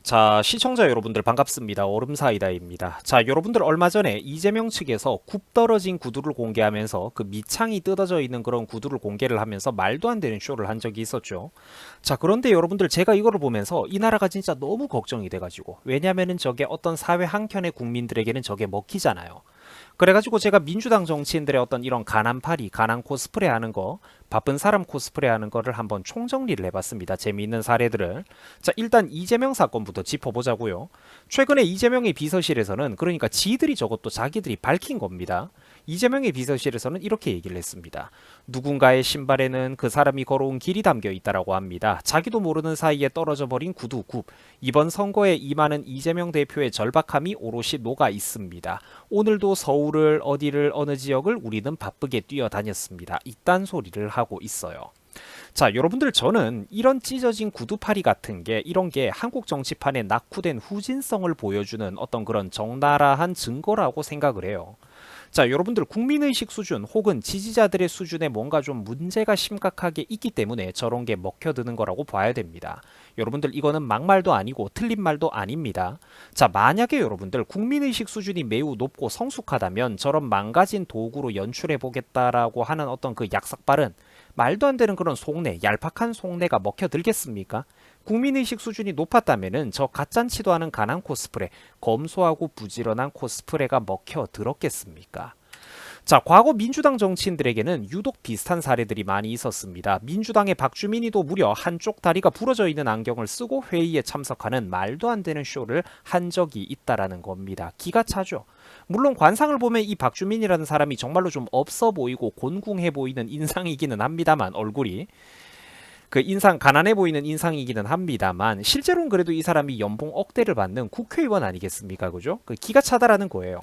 자, 시청자 여러분들 반갑습니다. 얼음사이다입니다. 자, 여러분들 얼마 전에 이재명 측에서 굽 떨어진 구두를 공개하면서 그 밑창이 뜯어져 있는 그런 구두를 공개를 하면서 말도 안 되는 쇼를 한 적이 있었죠. 자, 그런데 여러분들 제가 이거를 보면서 이 나라가 진짜 너무 걱정이 돼가지고, 왜냐면은 저게 어떤 사회 한켠의 국민들에게는 저게 먹히잖아요. 그래가지고 제가 민주당 정치인들의 어떤 이런 가난파리, 가난 코스프레 하는 거, 바쁜 사람 코스프레 하는 거를 한번 총정리를 해봤습니다. 재미있는 사례들을. 자, 일단 이재명 사건부터 짚어보자고요. 최근에 이재명의 비서실에서는, 그러니까 지들이 저것도 자기들이 밝힌 겁니다. 이재명의 비서실에서는 이렇게 얘기를 했습니다. 누군가의 신발에는 그 사람이 걸어온 길이 담겨 있다라고 합니다. 자기도 모르는 사이에 떨어져 버린 구두 굽. 이번 선거에 임하는 이재명 대표의 절박함이 오롯이 녹아 있습니다. 오늘도 서울을 어디를 어느 지역을 우리는 바쁘게 뛰어다녔습니다. 이딴 소리를 하고 있어요. 자, 여러분들 저는 이런 찢어진 구두파리 같은 게 이런 게 한국 정치판에 낙후된 후진성을 보여주는 어떤 그런 적나라한 증거라고 생각을 해요. 자, 여러분들 국민의식 수준 혹은 지지자들의 수준에 뭔가 좀 문제가 심각하게 있기 때문에 저런 게 먹혀드는 거라고 봐야 됩니다. 여러분들 이거는 막말도 아니고 틀린 말도 아닙니다. 자, 만약에 여러분들 국민의식 수준이 매우 높고 성숙하다면 저런 망가진 도구로 연출해 보겠다라고 하는 어떤 그 약삭발은 말도 안 되는 그런 속내, 얄팍한 속내가 먹혀들겠습니까? 국민의식 수준이 높았다면은 저 가짠치도 않은 가난 코스프레, 검소하고 부지런한 코스프레가 먹혀들었겠습니까? 자, 과거 민주당 정치인들에게는 유독 비슷한 사례들이 많이 있었습니다. 민주당의 박주민이도 무려 한쪽 다리가 부러져 있는 안경을 쓰고 회의에 참석하는 말도 안 되는 쇼를 한 적이 있다라는 겁니다. 기가 차죠. 물론 관상을 보면 이 박주민이라는 사람이 정말로 좀 없어 보이고 곤궁해 보이는 인상이기는 합니다만, 얼굴이 그 인상, 가난해 보이는 인상이기는 합니다만, 실제로는 그래도 이 사람이 연봉 억대를 받는 국회의원 아니겠습니까? 그죠? 그 기가 차다라는 거예요.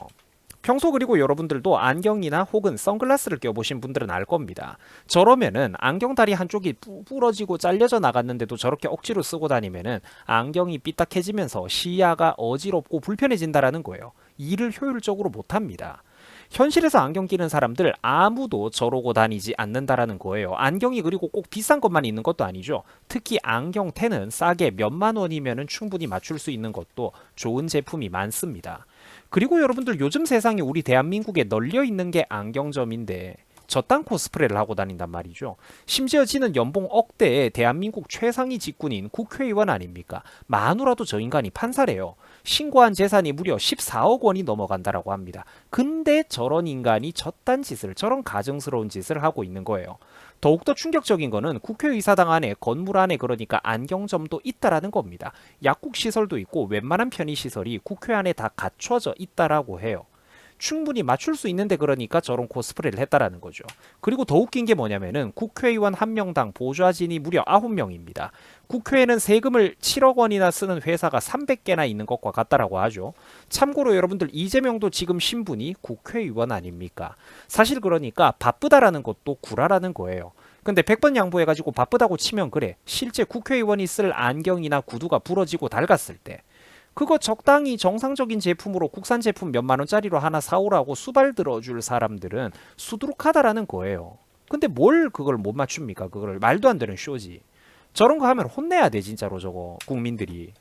평소 그리고 여러분들도 안경이나 혹은 선글라스를 껴보신 분들은 알 겁니다. 저러면은 안경다리 한쪽이 부러지고 잘려져 나갔는데도 저렇게 억지로 쓰고 다니면은 안경이 삐딱해지면서 시야가 어지럽고 불편해진다라는 거예요. 일을 효율적으로 못합니다. 현실에서 안경 끼는 사람들 아무도 저러고 다니지 않는다라는 거예요. 안경이 그리고 꼭 비싼 것만 있는 것도 아니죠. 특히 안경테는 싸게 몇만 원이면 충분히 맞출 수 있는 것도 좋은 제품이 많습니다. 그리고 여러분들 요즘 세상에 우리 대한민국에 널려 있는 게 안경점인데 저딴 코스프레를 하고 다닌단 말이죠. 심지어 지는 연봉 억대에 대한민국 최상위 직군인 국회의원 아닙니까? 마누라도 저 인간이 판사래요. 신고한 재산이 무려 14억 원이 넘어간다라고 합니다. 근데 저런 인간이 저딴 짓을, 저런 가증스러운 짓을 하고 있는 거예요. 더욱더 충격적인 거는 국회의사당 안에, 건물 안에, 그러니까 안경점도 있다라는 겁니다. 약국 시설도 있고 웬만한 편의시설이 국회 안에 다 갖춰져 있다라고 해요. 충분히 맞출 수 있는데, 그러니까 저런 코스프레를 했다라는 거죠. 그리고 더 웃긴 게 뭐냐면은 국회의원 한 명당 보좌진이 무려 9명입니다. 국회에는 세금을 7억 원이나 쓰는 회사가 300개나 있는 것과 같다라고 하죠. 참고로 여러분들 이재명도 지금 신분이 국회의원 아닙니까? 사실 그러니까 바쁘다라는 것도 구라라는 거예요. 근데 100번 양보해가지고 바쁘다고 치면 그래. 실제 국회의원이 쓸 안경이나 구두가 부러지고 낡았을 때 그거 적당히 정상적인 제품으로 국산 제품 몇만 원짜리로 하나 사오라고 수발 들어줄 사람들은 수두룩하다라는 거예요. 근데 뭘 그걸 못 맞춥니까? 그걸 말도 안 되는 쇼지. 저런 거 하면 혼내야 돼 진짜로 저거 국민들이.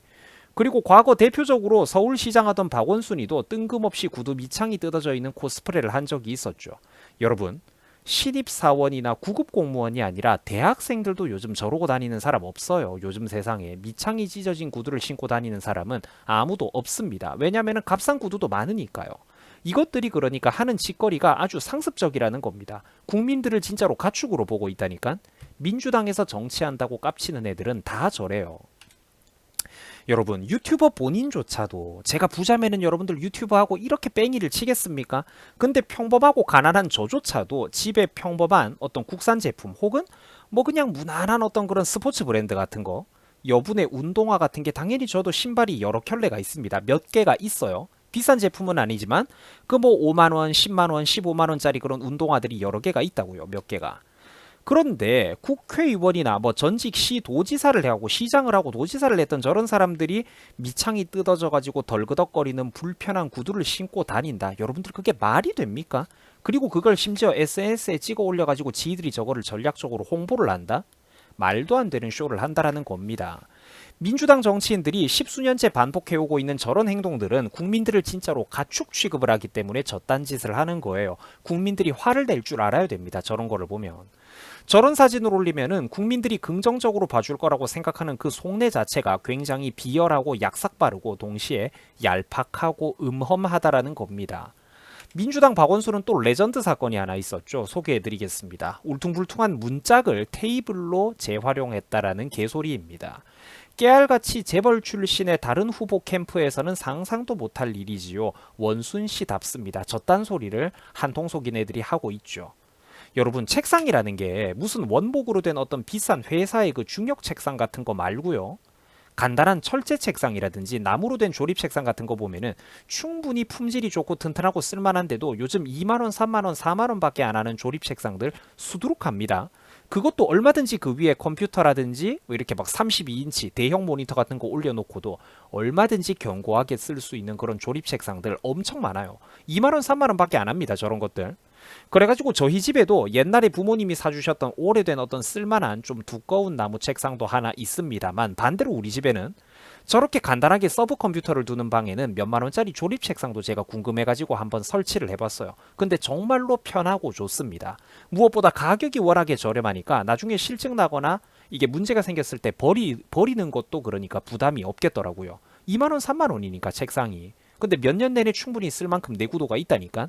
그리고 과거 대표적으로 서울시장 하던 박원순이도 뜬금없이 구두 밑창이 뜯어져 있는 코스프레를 한 적이 있었죠. 여러분, 신입사원이나 구급 공무원이 아니라 대학생들도 요즘 저러고 다니는 사람 없어요. 요즘 세상에 밑창이 찢어진 구두를 신고 다니는 사람은 아무도 없습니다. 왜냐하면 값싼 구두도 많으니까요. 이것들이 그러니까 하는 짓거리가 아주 상습적이라는 겁니다. 국민들을 진짜로 가축으로 보고 있다니까. 민주당에서 정치한다고 깝치는 애들은 다 저래요. 여러분, 유튜버 본인조차도 제가 부자면은 여러분들 유튜버하고 이렇게 뺑이를 치겠습니까? 근데 평범하고 가난한 저조차도 집에 평범한 어떤 국산 제품 혹은 뭐 그냥 무난한 어떤 그런 스포츠 브랜드 같은 거, 여분의 운동화 같은 게 당연히 저도 신발이 여러 켤레가 있습니다. 몇 개가 있어요. 비싼 제품은 아니지만 그 뭐 5만원, 10만원, 15만원짜리 그런 운동화들이 여러 개가 있다고요. 몇 개가. 그런데 국회의원이나 뭐 전직 시도지사를 하고 시장을 하고 도지사를 했던 저런 사람들이 밑창이 뜯어져 가지고 덜그덕거리는 불편한 구두를 신고 다닌다. 여러분들 그게 말이 됩니까? 그리고 그걸 심지어 SNS에 찍어 올려 가지고 지들이 저거를 전략적으로 홍보를 한다? 말도 안 되는 쇼를 한다라는 겁니다. 민주당 정치인들이 십수년째 반복해오고 있는 저런 행동들은 국민들을 진짜로 가축 취급을 하기 때문에 저딴 짓을 하는 거예요. 국민들이 화를 낼 줄 알아야 됩니다. 저런 거를 보면. 저런 사진을 올리면은 국민들이 긍정적으로 봐줄 거라고 생각하는 그 속내 자체가 굉장히 비열하고 약삭빠르고 동시에 얄팍하고 음험하다라는 겁니다. 민주당 박원순은 또 레전드 사건이 하나 있었죠. 소개해드리겠습니다. 울퉁불퉁한 문짝을 테이블로 재활용했다라는 개소리입니다. 깨알같이 재벌 출신의 다른 후보 캠프에서는 상상도 못할 일이지요. 원순씨답습니다. 저딴 소리를 한통속인 애들이 하고 있죠. 여러분, 책상이라는 게 무슨 원목으로 된 어떤 비싼 회사의 그 중역 책상 같은 거 말고요. 간단한 철제 책상이라든지 나무로 된 조립 책상 같은 거 보면은 충분히 품질이 좋고 튼튼하고 쓸만한데도 요즘 2만원, 3만원, 4만원밖에 안 하는 조립 책상들 수두룩합니다. 그것도 얼마든지 그 위에 컴퓨터라든지 이렇게 막 32인치 대형 모니터 같은 거 올려놓고도 얼마든지 견고하게 쓸 수 있는 그런 조립 책상들 엄청 많아요. 2만원, 3만원밖에 안 합니다. 저런 것들. 그래가지고 저희 집에도 옛날에 부모님이 사주셨던 오래된 어떤 쓸만한 좀 두꺼운 나무 책상도 하나 있습니다만, 반대로 우리 집에는 저렇게 간단하게 서브 컴퓨터를 두는 방에는 몇만 원짜리 조립 책상도 제가 궁금해가지고 한번 설치를 해봤어요. 근데 정말로 편하고 좋습니다. 무엇보다 가격이 워낙에 저렴하니까 나중에 실증 나거나 이게 문제가 생겼을 때 버리는 것도 그러니까 부담이 없겠더라고요. 2만원, 3만원이니까 책상이. 근데 몇 년 내내 충분히 쓸 만큼 내구도가 있다니까.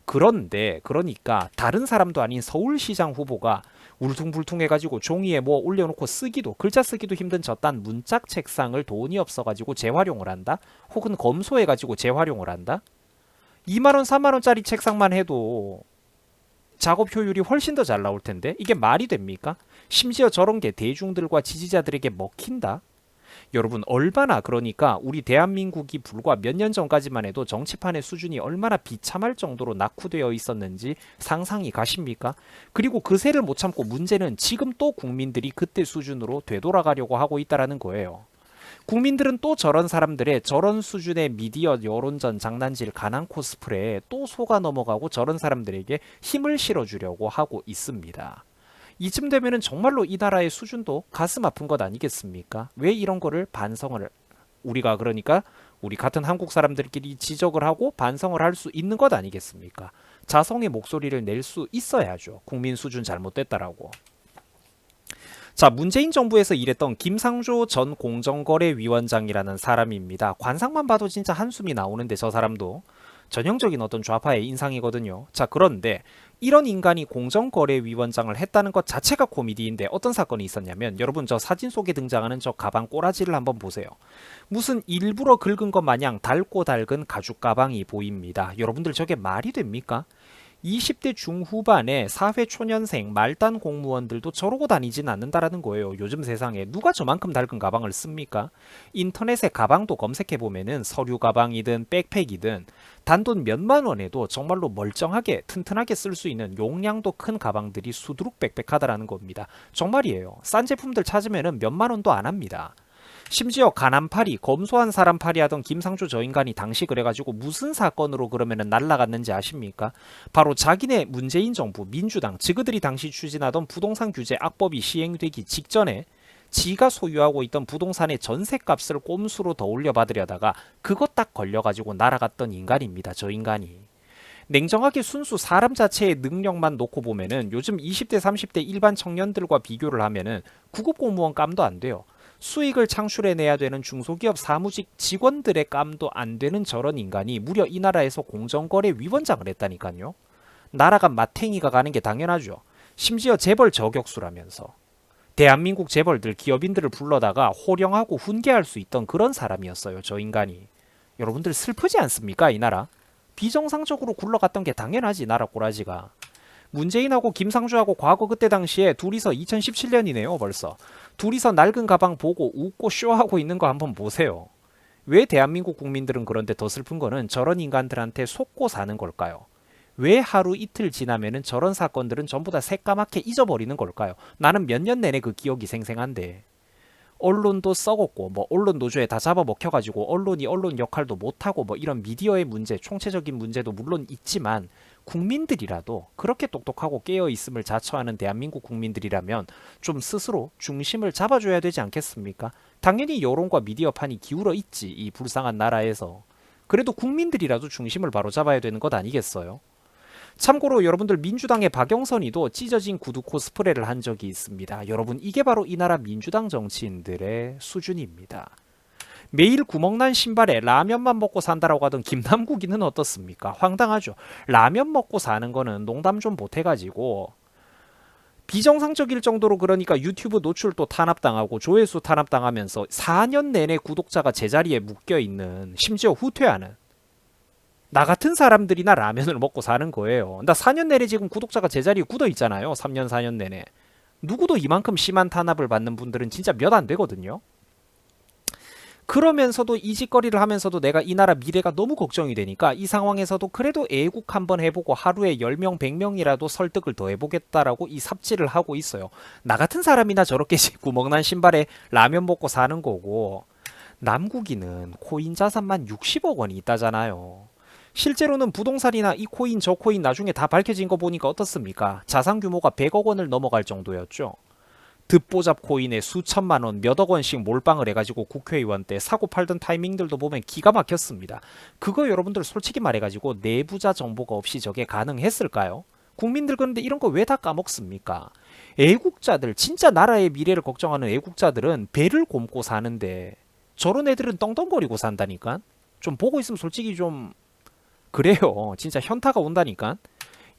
그런데 그러니까 다른 사람도 아닌 서울시장 후보가 울퉁불퉁해가지고 종이에 뭐 올려놓고 쓰기도, 글자 쓰기도 힘든 저딴 문짝 책상을 돈이 없어가지고 재활용을 한다? 혹은 검소해가지고 재활용을 한다? 2만원, 3만원짜리 책상만 해도 작업 효율이 훨씬 더 잘 나올 텐데 이게 말이 됩니까? 심지어 저런 게 대중들과 지지자들에게 먹힌다? 여러분, 얼마나, 그러니까 우리 대한민국이 불과 몇 년 전까지만 해도 정치판의 수준이 얼마나 비참할 정도로 낙후되어 있었는지 상상이 가십니까? 그리고 그 세를 못 참고 문제는 지금 또 국민들이 그때 수준으로 되돌아가려고 하고 있다는 거예요. 국민들은 또 저런 사람들의 저런 수준의 미디어 여론전 장난질 가난 코스프레에 또 속아 넘어가고 저런 사람들에게 힘을 실어주려고 하고 있습니다. 이쯤 되면은 정말로 이 나라의 수준도 가슴 아픈 것 아니겠습니까? 왜 이런 거를 반성을, 우리가 그러니까 우리 같은 한국 사람들끼리 지적을 하고 반성을 할 수 있는 것 아니겠습니까? 자성의 목소리를 낼 수 있어야죠. 국민 수준 잘못됐다라고. 자, 문재인 정부에서 일했던 김상조 전 공정거래위원장이라는 사람입니다. 관상만 봐도 진짜 한숨이 나오는데 저 사람도 전형적인 어떤 좌파의 인상이거든요. 자, 그런데 이런 인간이 공정거래위원장을 했다는 것 자체가 코미디인데 어떤 사건이 있었냐면, 여러분 저 사진 속에 등장하는 저 가방 꼬라지를 한번 보세요. 무슨 일부러 긁은 것 마냥 닳고 닳은 가죽 가방이 보입니다. 여러분들 저게 말이 됩니까? 20대 중후반의 사회초년생 말단 공무원들도 저러고 다니진 않는다라는 거예요. 요즘 세상에 누가 저만큼 낡은 가방을 씁니까? 인터넷에 가방도 검색해보면은 서류 가방이든 백팩이든 단돈 몇만 원에도 정말로 멀쩡하게 튼튼하게 쓸 수 있는 용량도 큰 가방들이 수두룩 빽빽하다라는 겁니다. 정말이에요. 싼 제품들 찾으면은 몇만 원도 안 합니다. 심지어 가난파리, 검소한 사람파리 하던 김상조 저 인간이 당시 그래가지고 무슨 사건으로 그러면은 날라갔는지 아십니까? 바로 자기네 문재인 정부, 민주당, 지그들이 당시 추진하던 부동산 규제 악법이 시행되기 직전에 지가 소유하고 있던 부동산의 전세값을 꼼수로 더 올려받으려다가 그것 딱 걸려가지고 날아갔던 인간입니다. 저 인간이. 냉정하게 순수 사람 자체의 능력만 놓고 보면은 요즘 20대, 30대 일반 청년들과 비교를 하면은 구급 공무원 감도 안 돼요. 수익을 창출해내야 되는 중소기업 사무직 직원들의 감도 안 되는 저런 인간이 무려 이 나라에서 공정거래위원장을 했다니까요. 나라가 마탱이가 가는 게 당연하죠. 심지어 재벌 저격수라면서. 대한민국 재벌들, 기업인들을 불러다가 호령하고 훈계할 수 있던 그런 사람이었어요. 저 인간이. 여러분들 슬프지 않습니까? 이 나라. 비정상적으로 굴러갔던 게 당연하지, 나라 꼬라지가. 문재인하고 김상조하고 과거 그때 당시에 둘이서 2017년이네요 벌써. 둘이서 낡은 가방 보고 웃고 쇼하고 있는 거 한번 보세요. 왜 대한민국 국민들은 그런데 더 슬픈 거는 저런 인간들한테 속고 사는 걸까요? 왜 하루 이틀 지나면은 저런 사건들은 전부 다 새까맣게 잊어버리는 걸까요? 나는 몇 년 내내 그 기억이 생생한데. 언론도 썩었고 뭐 언론 노조에 다 잡아먹혀가지고 언론이 언론 역할도 못하고 뭐 이런 미디어의 문제, 총체적인 문제도 물론 있지만 국민들이라도 그렇게 똑똑하고 깨어있음을 자처하는 대한민국 국민들이라면 좀 스스로 중심을 잡아줘야 되지 않겠습니까? 당연히 여론과 미디어판이 기울어 있지, 이 불쌍한 나라에서. 그래도 국민들이라도 중심을 바로 잡아야 되는 것 아니겠어요? 참고로 여러분들 민주당의 박영선이도 찢어진 구두 코스프레를 한 적이 있습니다. 여러분 이게 바로 이 나라 민주당 정치인들의 수준입니다. 매일 구멍난 신발에 라면만 먹고 산다라고 하던 김남국이는 어떻습니까? 황당하죠. 라면 먹고 사는 거는 농담 좀 보태가지고 비정상적일 정도로 그러니까 유튜브 노출도 탄압당하고 조회수 탄압당하면서 4년 내내 구독자가 제자리에 묶여있는, 심지어 후퇴하는 나 같은 사람들이나 라면을 먹고 사는 거예요. 나 4년 내내 지금 구독자가 제자리에 굳어 있잖아요. 3년 4년 내내. 누구도 이만큼 심한 탄압을 받는 분들은 진짜 몇 안 되거든요. 그러면서도 이 짓거리를 하면서도 내가 이 나라 미래가 너무 걱정이 되니까 이 상황에서도 그래도 애국 한번 해보고 하루에 10명 100명이라도 설득을 더 해보겠다라고 이 삽질을 하고 있어요. 나 같은 사람이나 저렇게 구멍난 신발에 라면 먹고 사는 거고, 남국이는 코인 자산만 60억 원이 있다잖아요. 실제로는 부동산이나 이 코인 저 코인 나중에 다 밝혀진 거 보니까 어떻습니까? 자산 규모가 100억 원을 넘어갈 정도였죠. 듣보잡 코인에 수천만 원, 몇억 원씩 몰빵을 해가지고 국회의원 때 사고 팔던 타이밍들도 보면 기가 막혔습니다. 그거 여러분들 솔직히 말해가지고 내부자 정보가 없이 저게 가능했을까요? 국민들 그런데 이런 거 왜 다 까먹습니까? 애국자들, 진짜 나라의 미래를 걱정하는 애국자들은 배를 곪고 사는데 저런 애들은 떵떵거리고 산다니까? 좀 보고 있으면 솔직히 좀 그래요. 진짜 현타가 온다니까?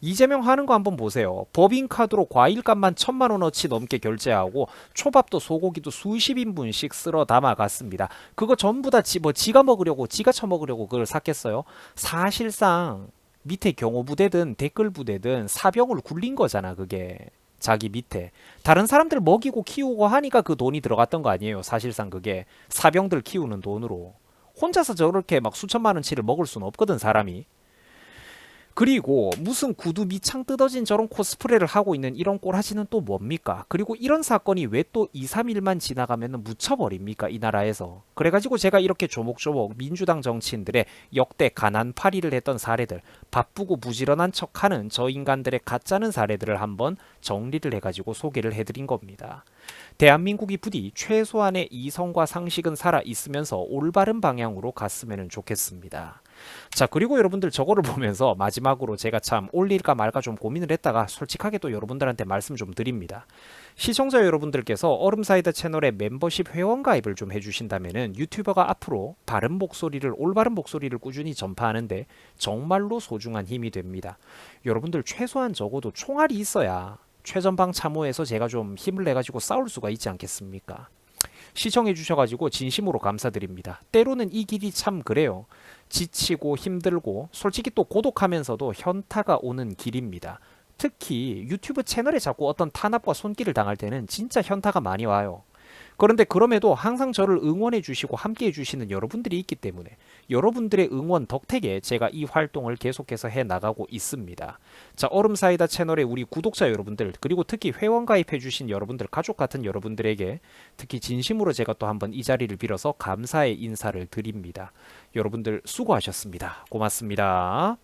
이재명 하는 거 한번 보세요. 법인카드로 과일값만 1,000만 원어치 넘게 결제하고 초밥도 소고기도 수십 인분씩 쓸어 담아갔습니다. 그거 전부 다 지가 먹으려고, 지가 처먹으려고 그걸 샀겠어요? 사실상 밑에 경호부대든 댓글부대든 사병을 굴린 거잖아, 그게. 자기 밑에. 다른 사람들 먹이고 키우고 하니까 그 돈이 들어갔던 거 아니에요. 사실상 그게 사병들 키우는 돈으로. 혼자서 저렇게 막 수천만 원치를 먹을 수는 없거든, 사람이. 그리고 무슨 구두 밑창 뜯어진 저런 코스프레를 하고 있는 이런 꼴하지는 또 뭡니까? 그리고 이런 사건이 왜 또 2, 3일만 지나가면 묻혀버립니까? 이 나라에서. 그래가지고 제가 이렇게 조목조목 민주당 정치인들의 역대 가난파리를 했던 사례들, 바쁘고 부지런한 척하는 저 인간들의 가짜는 사례들을 한번 정리를 해가지고 소개를 해드린 겁니다. 대한민국이 부디 최소한의 이성과 상식은 살아있으면서 올바른 방향으로 갔으면 좋겠습니다. 자, 그리고 여러분들 저거를 보면서 마지막으로 제가 참 올릴까 말까 좀 고민을 했다가 솔직하게 또 여러분들한테 말씀 좀 드립니다. 시청자 여러분들께서 얼음사이다 채널에 멤버십 회원 가입을 좀 해주신다면은 유튜버가 앞으로 바른 목소리를, 올바른 목소리를 꾸준히 전파하는데 정말로 소중한 힘이 됩니다. 여러분들 최소한 적어도 총알이 있어야 최전방 참호에서 제가 좀 힘을 내가지고 싸울 수가 있지 않겠습니까? 시청해 주셔가지고 진심으로 감사드립니다. 때로는 이 길이 참 그래요. 지치고 힘들고 솔직히 또 고독하면서도 현타가 오는 길입니다. 특히 유튜브 채널에 자꾸 어떤 탄압과 손길을 당할 때는 진짜 현타가 많이 와요. 그런데 그럼에도 항상 저를 응원해 주시고 함께 해 주시는 여러분들이 있기 때문에 여러분들의 응원 덕택에 제가 이 활동을 계속해서 해 나가고 있습니다. 자, 얼음사이다 채널의 우리 구독자 여러분들, 그리고 특히 회원 가입해 주신 여러분들, 가족 같은 여러분들에게 특히 진심으로 제가 또 한번 이 자리를 빌어서 감사의 인사를 드립니다. 여러분들 수고하셨습니다. 고맙습니다.